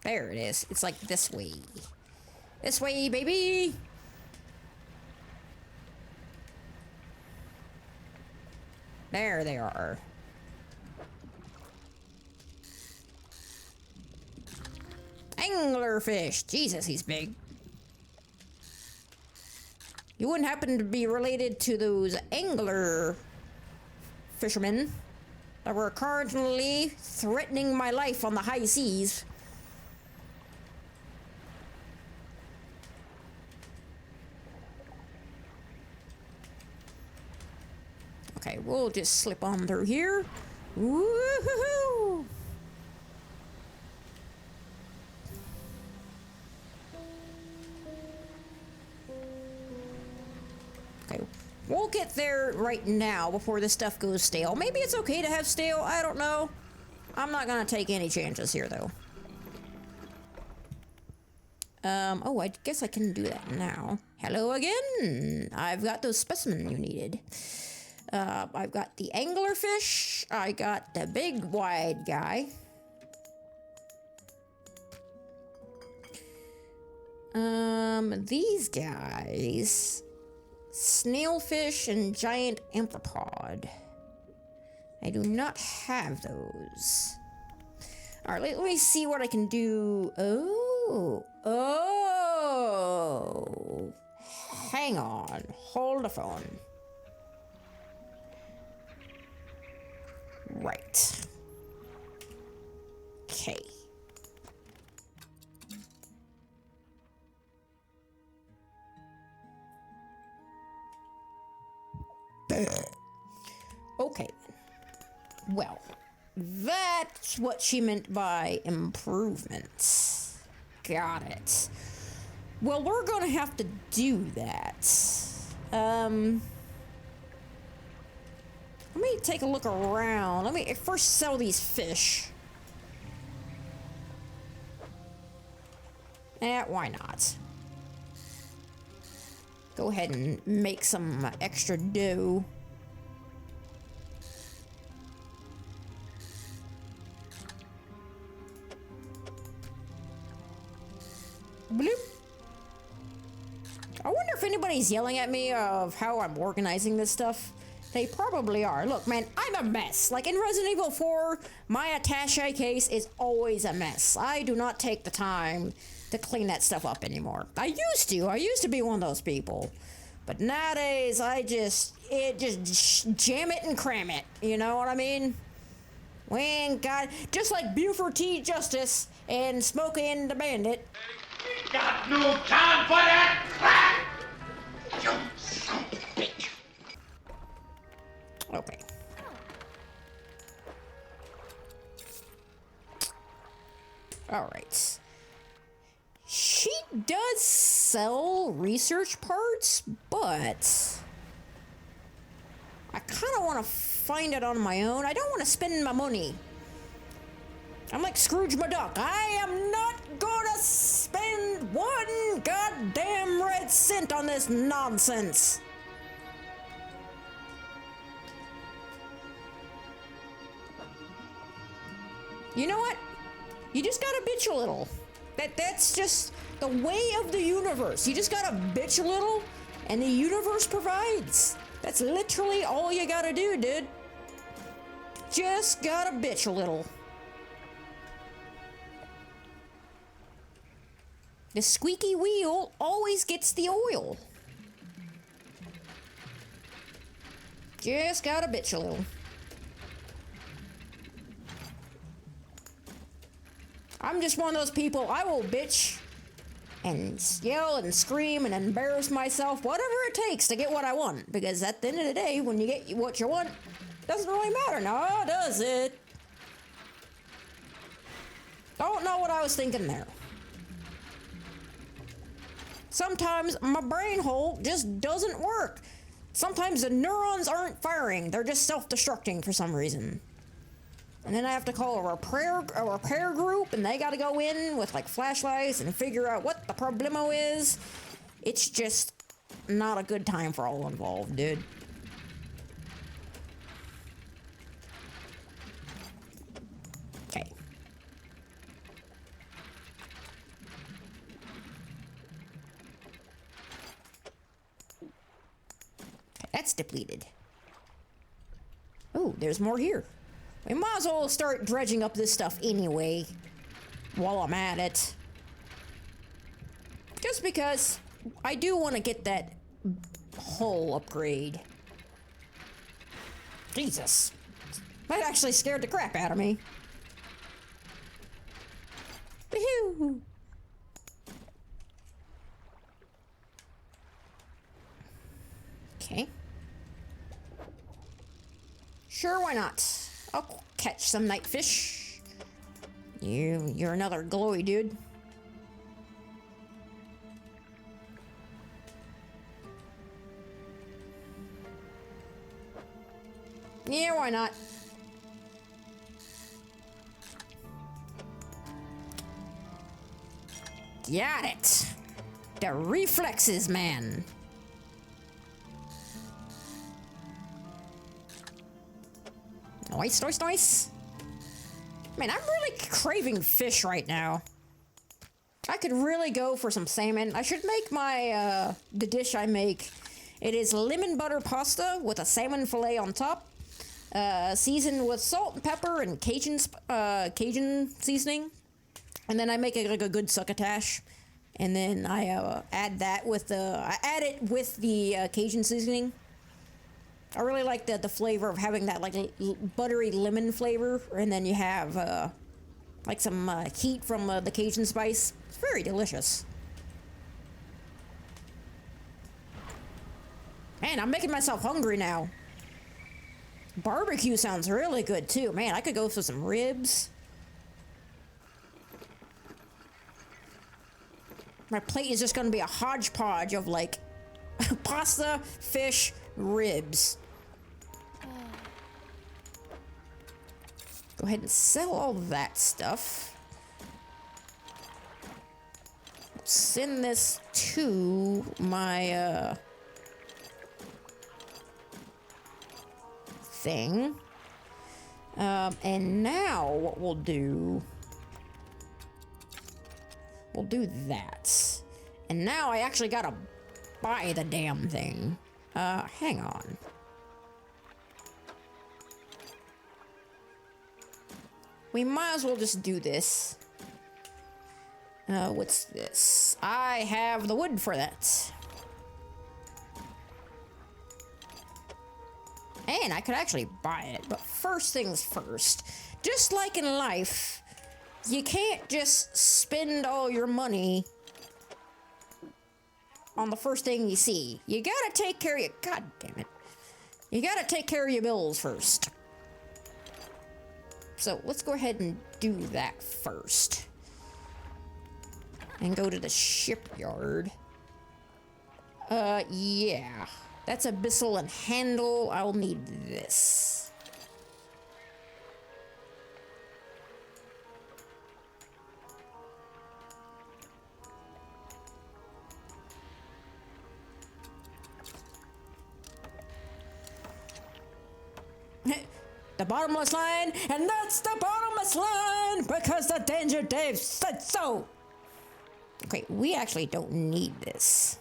There it is. It's like this way. This way, baby! There they are. Anglerfish! Jesus, he's big. You wouldn't happen to be related to those angler fishermen that were currently threatening my life on the high seas? Okay, we'll just slip on through here. Woohoo! Okay, we'll get there right now before this stuff goes stale. Maybe it's okay to have stale, I don't know. I'm not gonna take any chances here, though. Oh, I guess I can do that now. Hello again! I've got those specimens you needed. I've got the anglerfish. I got the big wide guy. These guys. Snailfish and giant amphipod. I do not have those. Alright, let me see what I can do. Oh. Hang on. Hold the phone. Right. Okay. Okay. Well, that's what she meant by improvements. Got it. Well, we're gonna have to do that. Let me take a look around. Let me first sell these fish. Why not? Go ahead and make some extra dough. Bloop. I wonder if anybody's yelling at me of how I'm organizing this stuff. They probably are. Look, man, I'm a mess. Like in Resident Evil 4, my attaché case is always a mess. I do not take the time to clean that stuff up anymore. I used to be one of those people. But nowadays, just jam it and cram it. You know what I mean? We ain't got, just like Buford T. Justice and Smokey and the Bandit. Got no time for that crap! You son of a bitch. Okay. Alright. She does sell research parts, but I kind of want to find it on my own. I don't want to spend my money I'm like Scrooge McDuck. I am not gonna spend one goddamn red cent on this nonsense. You know what? You just gotta bitch a little. That's just the way of the universe. You just gotta bitch a little, and the universe provides. That's literally all you gotta do, dude. Just gotta bitch a little. The squeaky wheel always gets the oil. Just gotta bitch a little. I'm just one of those people, I will bitch and yell and scream and embarrass myself, whatever it takes to get what I want. Because at the end of the day, when you get what you want, it doesn't really matter now, does it? Don't know what I was thinking there. Sometimes my brain hole just doesn't work. Sometimes the neurons aren't firing, they're just self-destructing for some reason. And then I have to call a repair group, and they gotta go in with like flashlights and figure out what the problemo is. It's just not a good time for all involved, dude. Okay. That's depleted. Oh, there's more here. We might as well start dredging up this stuff anyway, while I'm at it. Just because I do want to get that hull upgrade. Jesus. That actually scared the crap out of me. Woohoo! Okay. Sure, why not? I'll catch some night fish. You're another glowy dude. Yeah, why not? Got it. The reflexes, man. Nice, nice. Man, I'm really craving fish right now. I could really go for some salmon. I should make my, the dish I make. It is lemon butter pasta with a salmon fillet on top. Seasoned with salt and pepper and Cajun seasoning. And then I make it like a good succotash. And then I add that with I add it with the Cajun seasoning. I really like the flavor of having that like buttery lemon flavor, and then you have like some heat from the Cajun spice. It's very delicious. Man, I'm making myself hungry now. Barbecue sounds really good too. Man, I could go for some ribs. My plate is just gonna be a hodgepodge of like pasta, fish, ribs. Go ahead and sell all that stuff. Send this to my thing. And now what we'll do that. And now I actually gotta buy the damn thing. Hang on. We might as well just do this. What's this? I have the wood for that. And I could actually buy it, but first things first. Just like in life, you can't just spend all your money on the first thing you see. You gotta take care of your... God damn it. You gotta take care of your bills first. So let's go ahead and do that first. And go to the shipyard. Yeah. That's abyssal and handle. I'll need this. the bottomless line, and that's the bottomless line because the Danger Dave said so. Okay, we actually don't need this.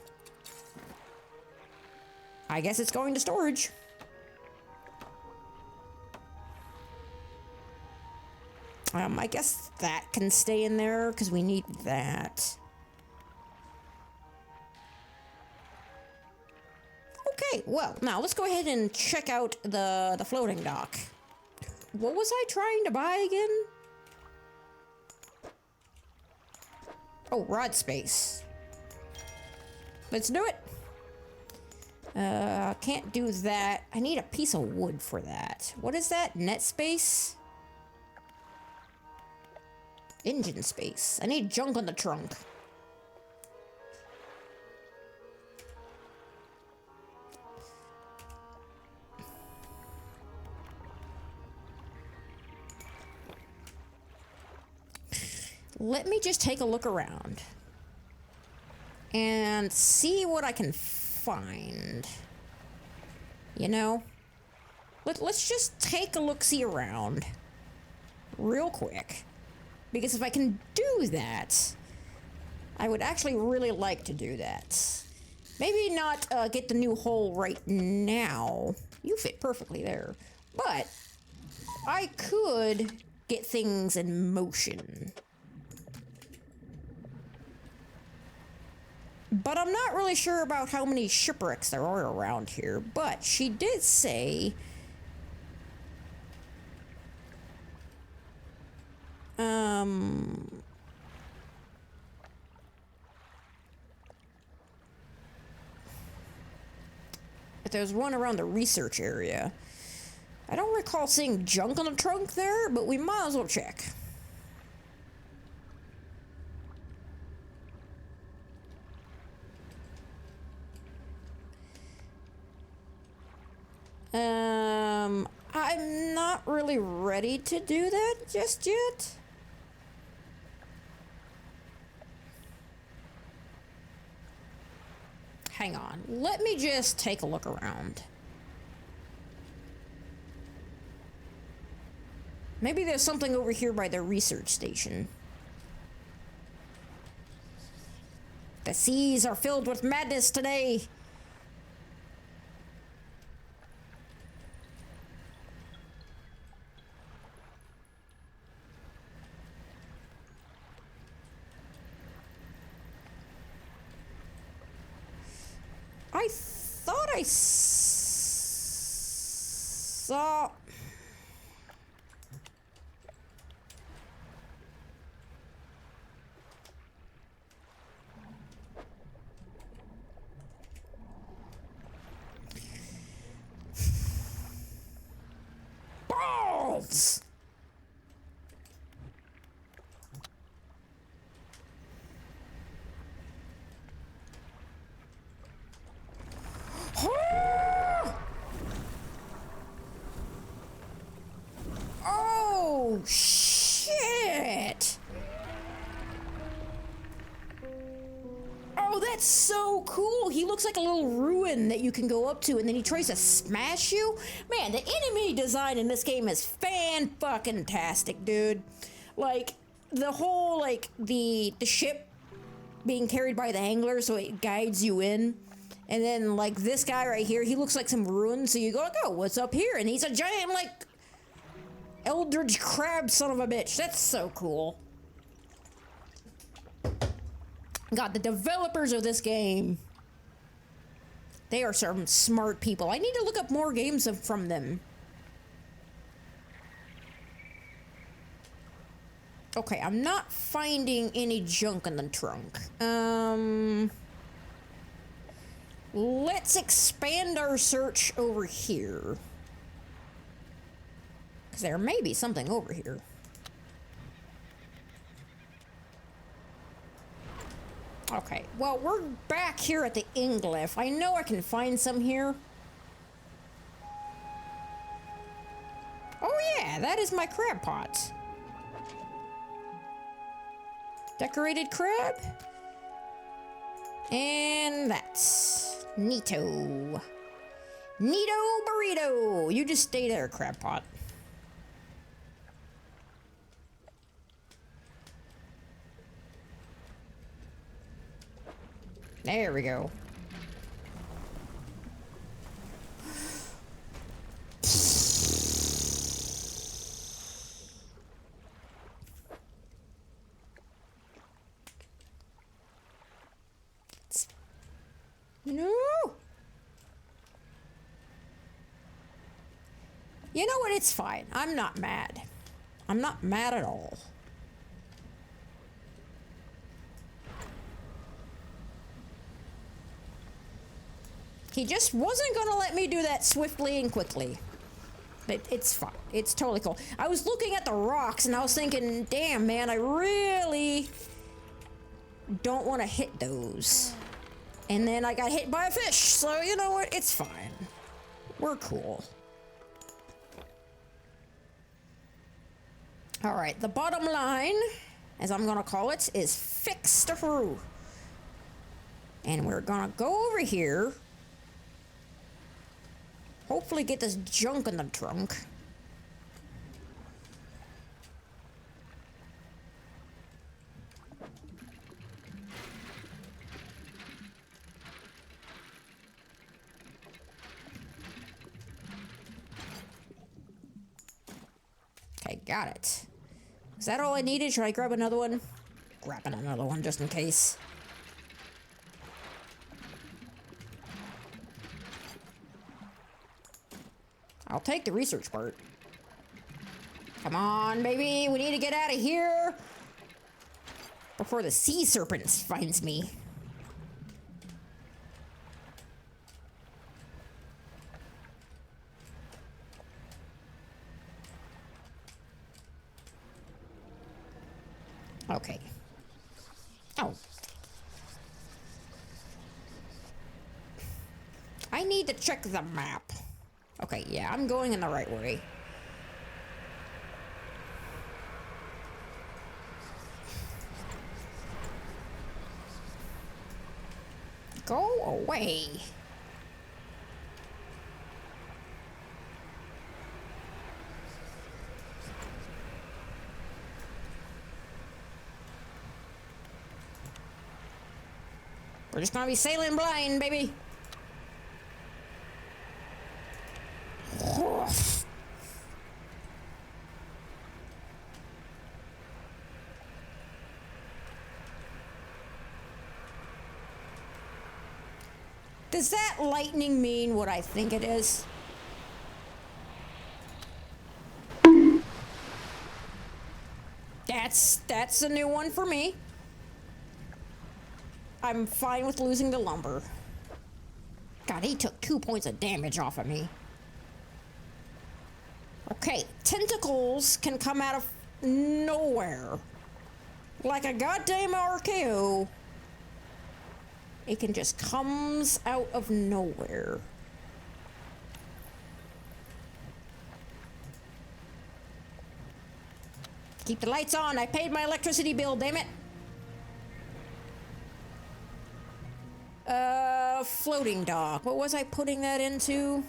I guess it's going to storage. I guess that can stay in there because we need that. Okay, well, now let's go ahead and check out the floating dock. What was I trying to buy again? Oh, rod space. Let's do it. Can't do that. I need a piece of wood for that. What is that? Net space? Engine space. I need junk on the trunk. Let me just take a look around and see what I can find. You know? Let's just take a look-see around real quick. Because if I can do that, I would actually really like to do that. Maybe not get the new hole right now. You fit perfectly there. But I could get things in motion. But I'm not really sure about how many shipwrecks there are around here. But she did say... But there's one around the research area. I don't recall seeing junk on the trunk there, but we might as well check. I'm not really ready to do that just yet. Hang on, let me just take a look around. Maybe there's something over here by the research station. The seas are filled with madness today. I thought I saw... Balls! Oh, shit! Oh, that's so cool! He looks like a little ruin that you can go up to, and then he tries to smash you. Man, the enemy design in this game is fan-fucking-tastic, dude. Like, the whole, like, the ship being carried by the angler so it guides you in. And then, like, this guy right here, he looks like some ruin, so you go, like, oh, what's up here? And he's a giant, like, eldritch crab son of a bitch. That's so cool. God, the developers of this game, they are some smart people. I need to look up more games from them. Okay, I'm not finding any junk in the trunk. Let's expand our search over here. Because there may be something over here. Okay, well, we're back here at the Inglyph. I know I can find some here. Oh yeah, that is my crab pot. Decorated crab. And that's neato. Neato burrito. You just stay there, crab pot. There we go. No! You know what? It's fine. I'm not mad. I'm not mad at all. He just wasn't gonna let me do that swiftly and quickly. It's fine. It's totally cool. I was looking at the rocks and I was thinking, damn, man, I really don't want to hit those. And then I got hit by a fish, so you know what? It's fine. We're cool. Alright, the bottom line, as I'm gonna call it, is fixed through. And we're gonna go over here. Hopefully get this junk in the trunk. Okay, got it. Is that all I needed? Should I grab another one? Grabbing another one just in case. I'll take the research part. Come on, baby. We need to get out of here before the sea serpent finds me. Okay. Oh. I need to check the map. Okay, yeah, I'm going in the right way. Go away. We're just gonna be sailing blind, baby. Does that lightning mean what I think it is? That's a new one for me. I'm fine with losing the lumber. God, he took 2 points of damage off of me. Okay, tentacles can come out of nowhere. Like a goddamn RKO. It can just comes out of nowhere. Keep the lights on. I paid my electricity bill, damn it. Floating dock. What was I putting that into?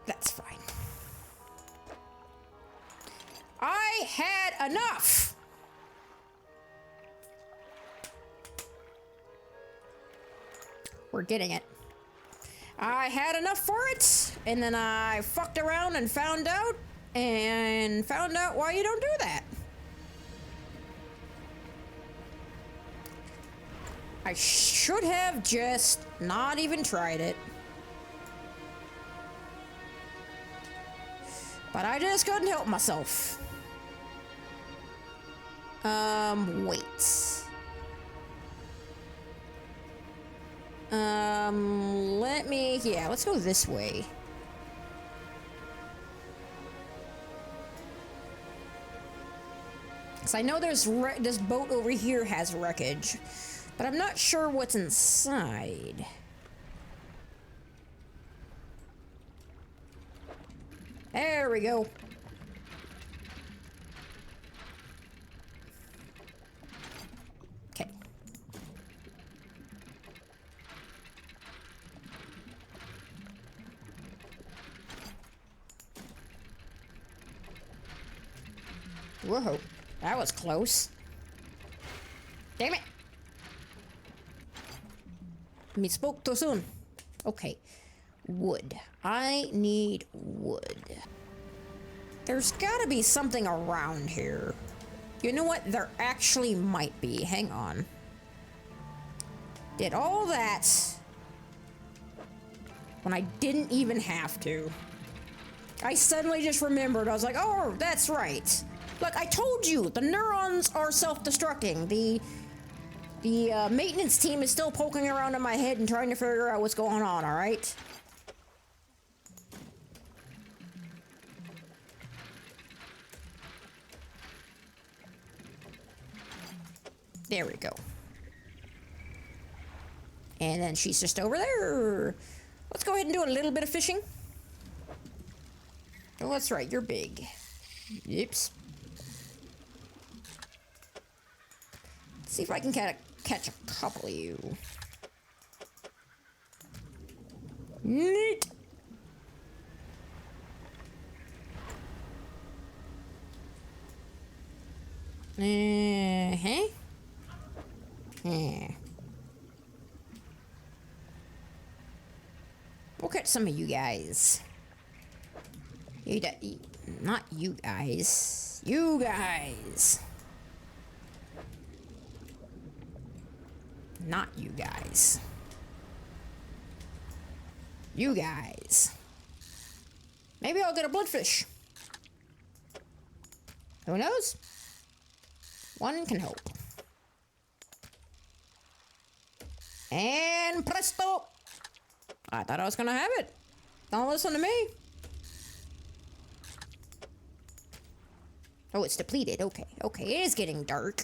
That's fine. I had enough. We're getting it. I had enough for it, and then I fucked around and found out why you don't do that. I should have just not even tried it. But I just couldn't help myself. Wait. Let's go this way. Cause I know there's this boat over here has wreckage, but I'm not sure what's inside. There we go. Okay. Whoa. That was close. Damn it. Me spoke too soon. Okay. Wood. I need wood. There's gotta be something around here. You know what? There actually might be. Hang on. Did all that when I didn't even have to. I suddenly just remembered. I was like, oh, that's right. Look, I told you, the neurons are self-destructing. The maintenance team is still poking around in my head and trying to figure out what's going on, alright? There we go. And then she's just over there. Let's go ahead and do a little bit of fishing. Oh, that's right, you're big. Oops. Let's see if I can catch a couple of you. Neat. Uh-huh. Yeah. We'll catch some of you guys. Not you guys. You guys. Not you guys. You guys. Maybe I'll get a bloodfish. Who knows? One can hope. And presto! I thought I was gonna have it. Don't listen to me. Oh, it's depleted. Okay, okay, it is getting dark.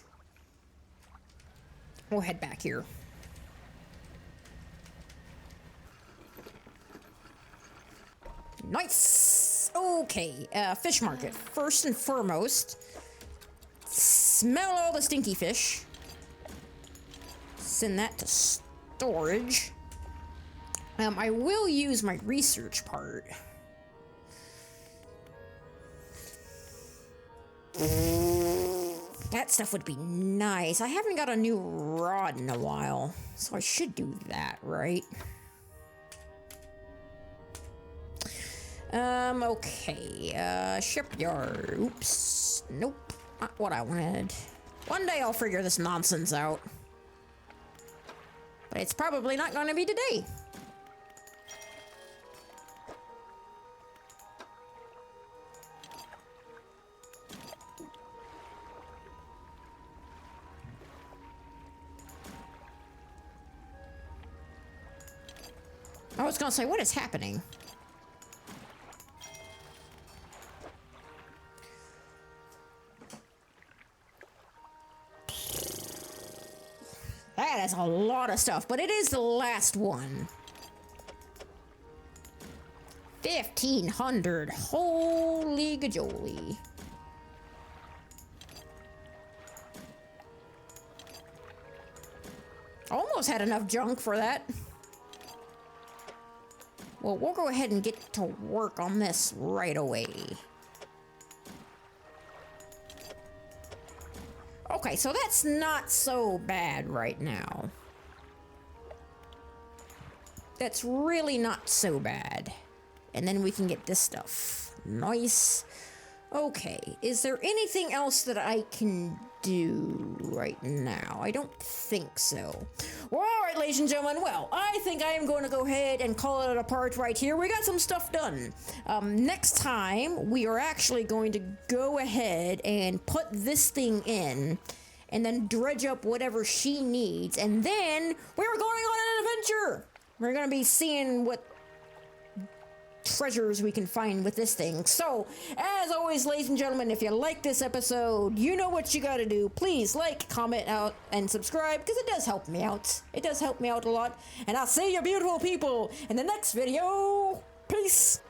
We'll head back here. Nice! Okay, fish market. First and foremost, smell all the stinky fish. Send that to storage. I will use my research part. That stuff would be nice. I haven't got a new rod in a while, so I should do that, right? Okay, shipyard. Oops. Nope, not what I wanted. One day I'll figure this nonsense out. But it's probably not going to be today. I was gonna say, what is happening? That is a lot of stuff, but it is the last one. 1,500. Holy gajoli. Almost had enough junk for that. Well, we'll go ahead and get to work on this right away. Okay, so that's not so bad right now. That's really not so bad. And then we can get this stuff. Nice. Okay, is there anything else that I can do right now? I don't think so. Well, alright, ladies and gentlemen, well, I think I am going to go ahead and call it a part right here. We got some stuff done. Next time, we are actually going to go ahead and put this thing in, and then dredge up whatever she needs, and then we're going on an adventure! We're gonna be seeing what treasures we can find with this thing. So, as always, ladies and gentlemen, if you like this episode, you know what you gotta do. Please like, comment out, and subscribe, because it does help me out. It does help me out a lot. And I'll see you beautiful people in the next video. Peace!